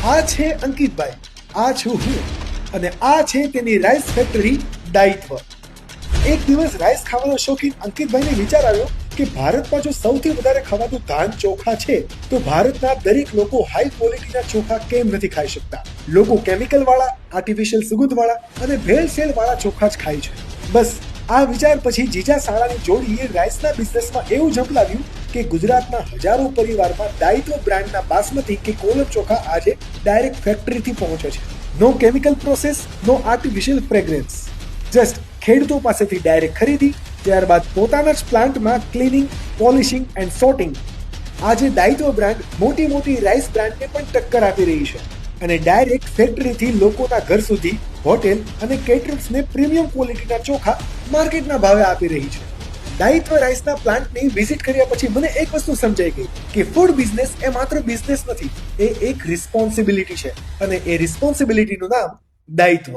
આ છે અંકિતભાઈ, આ છું હું, અને આ છે તેની રાઈસ ફેક્ટરી દાયિત્વ. એક દિવસ રાઈસ ખાવાનો શોખીન અંકિતભાઈને વિચાર આવ્યો કે ભારતમાં જો સૌથી વધારે ખવાતું ધાન ચોખા છે તો ભારતના દરેક લોકો હાઈ ક્વોલિટીના ચોખા કેમ નથી ખાઈ શકતા. લોકો કેમિકલ વાળા, આર્ટિફિશિયલ સુગંધ વાળા અને ભેળસેળ વાળા ચોખા જ ખાય છે. બસ આ વિચાર પછી જીજા સાળાની જોડીએ રાઈસના બિઝનેસમાં એવું ઝંપલાવ્યું કે ગુજરાતના હજારો પરિવારમાં દાયિત્વ બ્રાન્ડના બાસમતી કે કોલમ ચોખા આજે ડાયરેક્ટ ફેક્ટરીથી પહોંચે છે. નો કેમિકલ પ્રોસેસ, નો આર્ટિફિશિયલ ફ્રેગ્રન્સ, જસ્ટ ખેડૂતો પાસેથી ડાયરેક્ટ ખરીદી, ત્યારબાદ પોતાના જ પ્લાન્ટમાં ક્લીનિંગ, પોલિશિંગ એન્ડ સોર્ટિંગ. આજે દાયિત્વ બ્રાન્ડ મોટી મોટી રાઈસ બ્રાન્ડને પણ ટક્કર આપી રહી છે અને ડાયરેક્ટ ફેક્ટરીથી લોકોના ઘર સુધી હોટેલ અને કેટરર્સને પ્રીમિયમ ક્વોલિટીના ચોખા માર્કેટના ભાવે આપી રહી છે. દાયિત્વ રાઈસના પ્લાન્ટની વિઝિટ કર્યા પછી મને એક વસ્તુ સમજાઈ ગઈ કે ફૂડ બિઝનેસ એ માત્ર બિઝનેસ નથી, એ એક રિસ્પોન્સિબિલિટી છે અને એ રિસ્પોન્સિબિલિટીનું નામ દાયિત્વ.